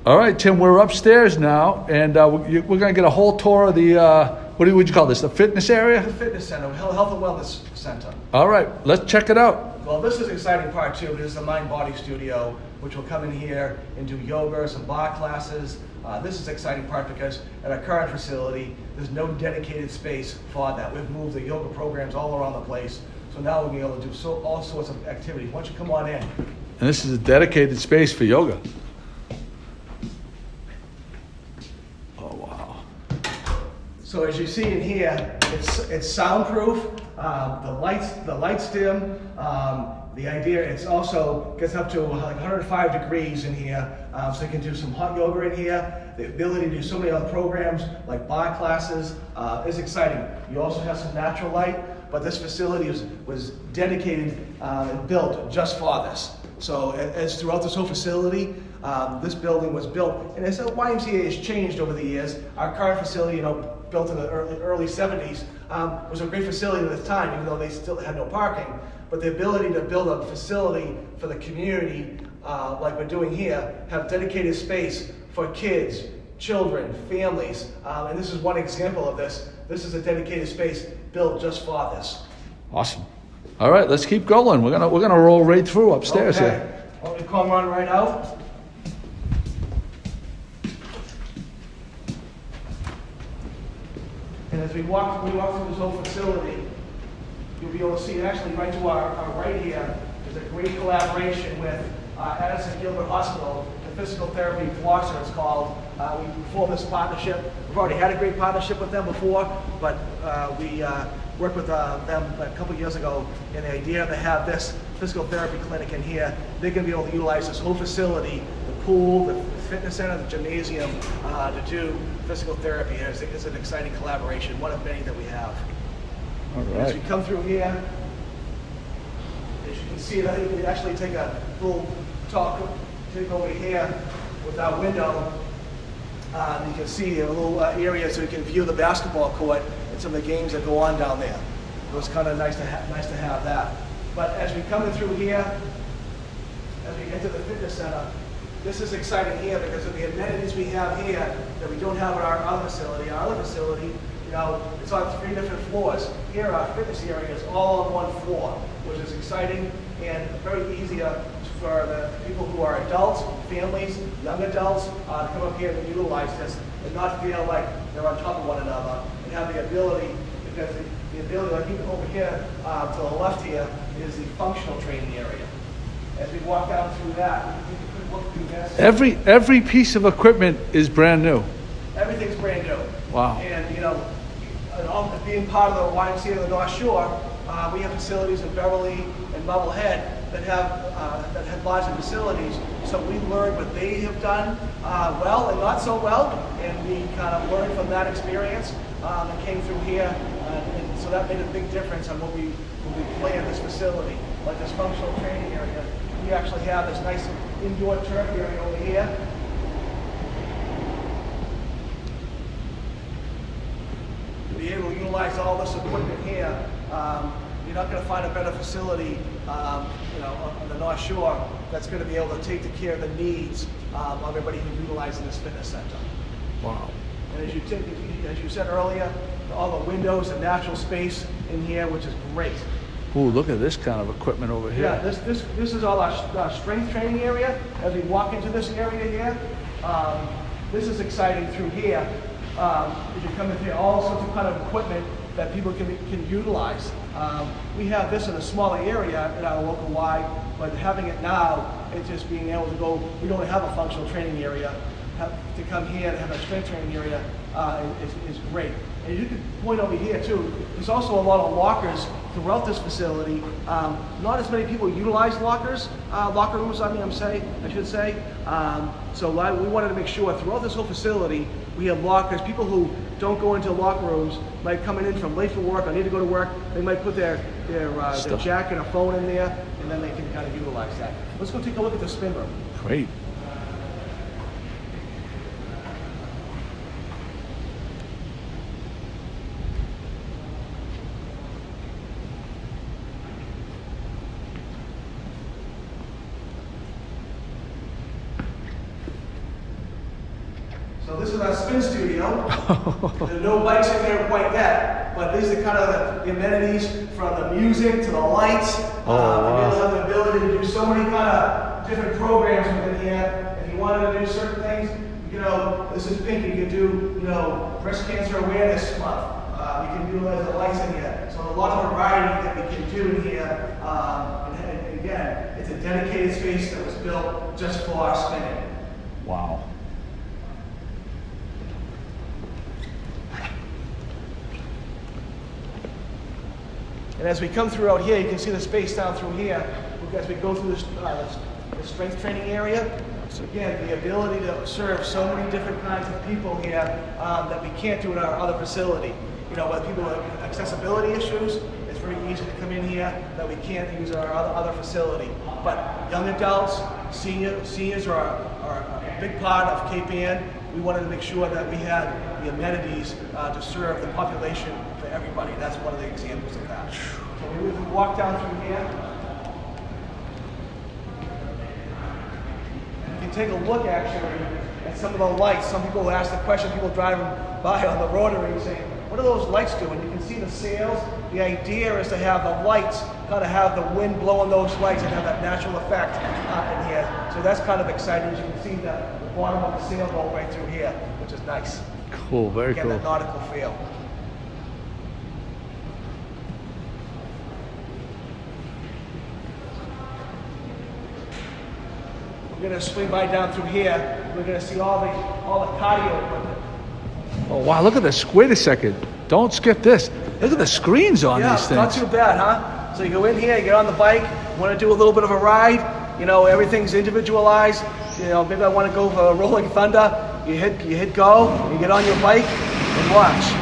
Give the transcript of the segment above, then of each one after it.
All right, Tim, we're upstairs now, and we're going to get a whole tour of the, what would you call this, the fitness area? The fitness center, health and wellness center. All right, let's check it out. Well, this is the exciting part too. This is the Mind Body Studio, which will come in here and do yoga, some bar classes. This is the exciting part because at our current facility, there's no dedicated space for that. We've moved the yoga programs all around the place. So now we'll be able to do all sorts of activities. Why don't you come on in? And this is a dedicated space for yoga. Oh, wow. So as you see in here, it's soundproof. The lights dim. The idea, it's also gets up to like 105 degrees in here, so you can do some hot yoga in here. The ability to do so many other programs like bar classes is exciting. You also have some natural light, but this facility was dedicated and built just for this. So as throughout this whole facility, this building was built, and as the YMCA has changed over the years, our current facility, built in the early 70s, was a great facility at the time, even though they still had no parking. But the ability to build a facility for the community, like we're doing here, have dedicated space for kids, children, families, and this is one example of this. This is a dedicated space built just for this. Awesome. All right, let's keep going. We're gonna roll right through upstairs here. Well, we come on right out. And as we walk through this whole facility, you'll be able to see actually right to our right here is a great collaboration with Addison Gilbert Hospital, the physical therapy Flosser it's called. We formed this partnership. We've already had a great partnership with them before, but we worked with them a couple years ago, and the idea to have this physical therapy clinic in here, they're going to be able to utilize this whole facility, the pool, the fitness center, the gymnasium, to do physical therapy. It's an exciting collaboration, one of many that we have. All right. As we come through here, as you can see, that you can actually take a little talk, take over here with our window. You can see a little area so you can view the basketball court and some of the games that go on down there. It was kind of nice to have that. But as we come in through here, as we get to the fitness center, this is exciting here because of the amenities we have here that we don't have at our other facility. Our other facility, it's on 3 different floors. Here, our fitness area is all on one floor, which is exciting and very easier for the people who are adults, families, young adults, to come up here and utilize this and not feel like they're on top of one another and have the ability, because the ability, like even over here to the left here, is the functional training area. As we walk out through that, you can look through this. Every piece of equipment is brand new. Everything's brand new. Wow. And being part of the YMCA of the North Shore, we have facilities in Beverly and Bubblehead that have larger facilities. So we learned what they have done well and not so well, and we kind of learned from that experience and came through here. And so that made a big difference on when we planned this facility, like this functional training area. We actually have this nice indoor turf area over here. To be able to utilize all this equipment here, you're not going to find a better facility, on the North Shore that's going to be able to take care of the needs of everybody who's utilizing this fitness center. Wow. And as you said earlier, all the windows and natural space in here, which is great. Ooh, look at this kind of equipment over here. Yeah, this is all our strength training area. As we walk into this area here, this is exciting through here. As you come in here, all sorts of kind of equipment that people can utilize. We have this in a smaller area in our local Y, but having it now, it's just being able to go, we don't have a functional training area. To come here and have a strength training area is great. And you can point over here too, there's also a lot of lockers throughout this facility. Not as many people utilize locker rooms, I should say. So we wanted to make sure throughout this whole facility, we have lockers. People who don't go into locker rooms might come in from late for work, or need to go to work, they might put their jacket or phone in there, and then they can kind of utilize that. Let's go take a look at the spin room. Great. So this is our spin studio. There's no bikes in there quite yet, but these are kind of the amenities from the music to the lights. Wow. You'll have the ability to do so many kind of different programs within here. If you wanted to do certain things, you know, this is pink. You can do, you know, breast cancer awareness month. You can utilize the lights in here. So a lot of variety that we can do in here. And again, it's a dedicated space that was built just for our spinning. Wow. And as we come through out here, you can see the space down through here. As we go through the strength training area, so again, the ability to serve so many different kinds of people here that we can't do in our other facility. You know, with people with accessibility issues, it's very easy to come in here that we can't use in our other facility. But young adults, seniors are a big part of Cape Ann. We wanted to make sure that we had the amenities to serve the population for everybody. That's one of the examples of that. So we walk down through here. You can take a look actually at some of the lights. Some people ask the question, people driving by on the rotary saying, what do those lights do? And you can see the sails. The idea is to have the lights kind of have the wind blowing those lights and have that natural effect in here. So that's kind of exciting. As you can see the bottom of the sailboat right through here, which is nice. Cool, very Again, cool. that nautical feel. We're going to swing by down through here. We're going to see all the cardio equipment. Oh, wow, look at this. Wait a second. Don't skip this. Look at the screens on these Not things. too bad, huh? So you go in here, you get on the bike, want to do a little bit of a ride. You know, everything's individualized. You know, maybe I want to go for a Rolling Thunder. You hit go, you get on your bike and watch.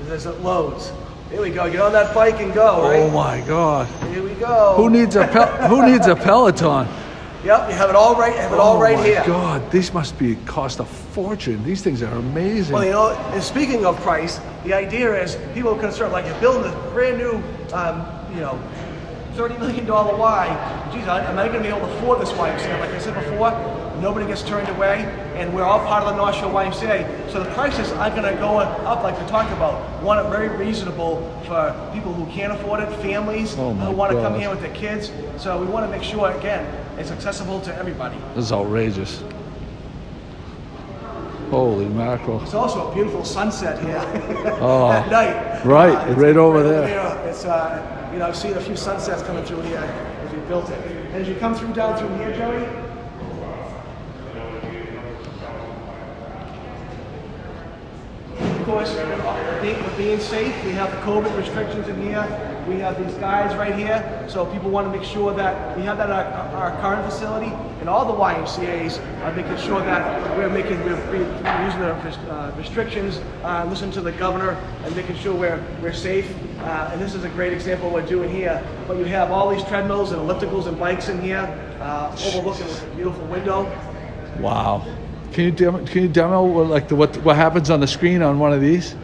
As it loads. Here we go. Get on that bike and go. Right? Oh my God. Here we go. Who needs a Peloton? Yep, you have it all right. Have it all right here. Oh my God, these must be cost a fortune. These things are amazing. Well, you know, and speaking of price, the idea is people are concerned, like you're building a brand new, you know, $30 million Y. Geez, am I going to be able to afford this YMCA? Like I said before, nobody gets turned away, and we're all part of the North Shore YMCA. So the prices aren't going to go up like we talked about. We want it very reasonable for people who can't afford it, families Oh my who want to come God. here with their kids. So we want to make sure, again, it's accessible to everybody. This is outrageous. Holy mackerel. It's also a beautiful sunset here Oh, at night. right, It's right over there. It's you know, I've seen a few sunsets coming through here as we built it. And as you come through down through here, Joey, of course, we're being safe. We have the COVID restrictions in here. We have these guides right here, so people want to make sure that we have that at our current facility, and all the YMCA's are making sure that we're using the restrictions, listening to the governor, and making sure we're safe. And this is a great example of what we're doing here. But you have all these treadmills and ellipticals and bikes in here, overlooking with a beautiful window. Wow. Can you demo like what happens on the screen on one of these?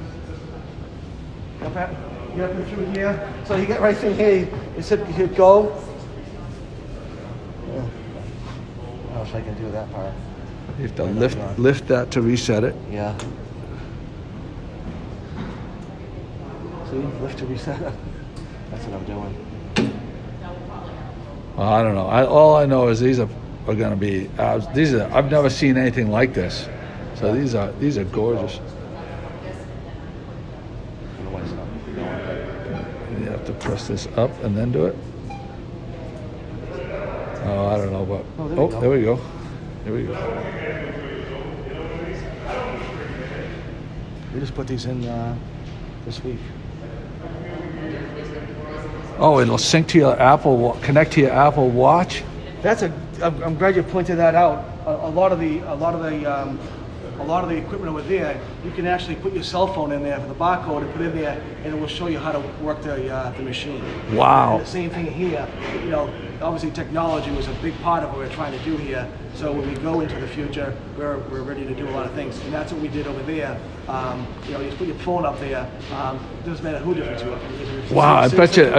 You have to through here. So you get right through here. You hit go. Yeah. I don't know if I can do that part. You have to lift that to reset it. Yeah. See, lift to reset. That's what I'm doing. Well, I don't know. All I know is these are going to be. I've never seen anything like this. So these are gorgeous. You have to press this up and then do it. Oh, I don't know, but there we go. There we go. We just put these in this week. Oh, it'll sync to your connect to your Apple Watch. I'm glad you pointed that out. A lot of the equipment over there, you can actually put your cell phone in there for the barcode and put in there, and it will show you how to work the machine. Wow. And the same thing here. You know, obviously technology was a big part of what we're trying to do here. So when we go into the future, we're ready to do a lot of things, and that's what we did over there. You know, you just put your phone up there. It doesn't matter who difference you are. Wow, I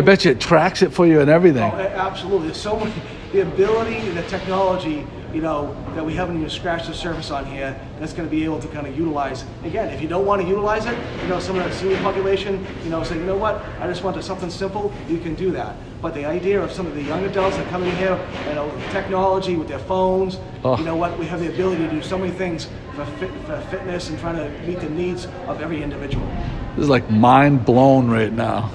bet you it tracks it for you and everything. Oh, absolutely. There's so much. The ability and the technology, you know, that we haven't even scratched the surface on here, that's going to be able to kind of utilize. Again, if you don't want to utilize it, you know, some of the senior population, you know, say, you know what, I just want something simple, you can do that. But the idea of some of the young adults that come in here, you know, with technology, with their phones, you know what, we have the ability to do so many things for fitness and trying to meet the needs of every individual. This is like mind blown right now.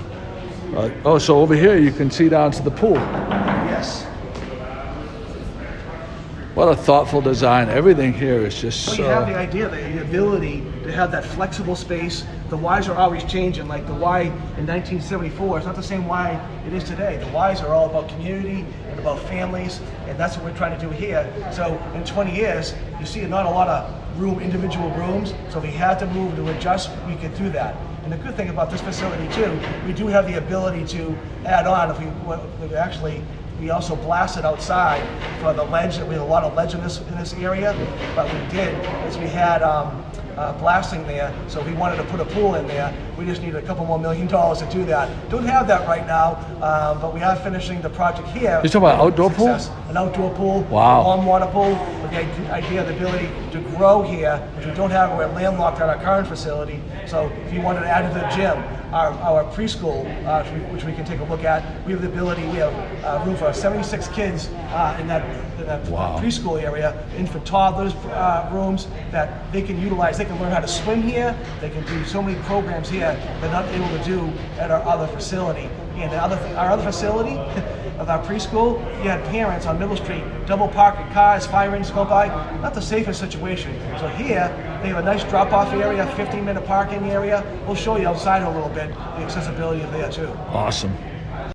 Oh, so over here you can see down to the pool. Yes. What a thoughtful design. Everything here is just Well, so... you have the idea, the ability to have that flexible space. The whys are always changing. Like the why in 1974 is not the same why it is today. The whys are all about community and about families, and that's what we're trying to do here. So in 20 years, you see not a lot of individual rooms. So if we had to move to adjust, we could do that. And the good thing about this facility too, we do have the ability to add on if we also blasted outside for the ledge. We had a lot of ledge in this area, but we did is we had blasting there. So if we wanted to put a pool in there, we just needed a couple more $1 million to do that. Don't have that right now, but we are finishing the project here. You're talking about outdoor pool? An outdoor pool, wow. A warm water pool, with the idea of the ability to grow here, which we don't have. We're landlocked at our current facility. So if you wanted to add to the gym, our preschool, which we can take a look at, we have the ability, we have room for 76 kids in that wow. preschool area, infant toddlers rooms that they can utilize. They can learn how to swim here. They can do so many programs here they're not able to do at our other facility. And our other facility of our preschool, you had parents on Middle Street double parking cars, fire engines go by. Not the safest situation. So here, they have a nice drop-off area, 15-minute parking area. We'll show you outside a little bit, the accessibility of there too. Awesome.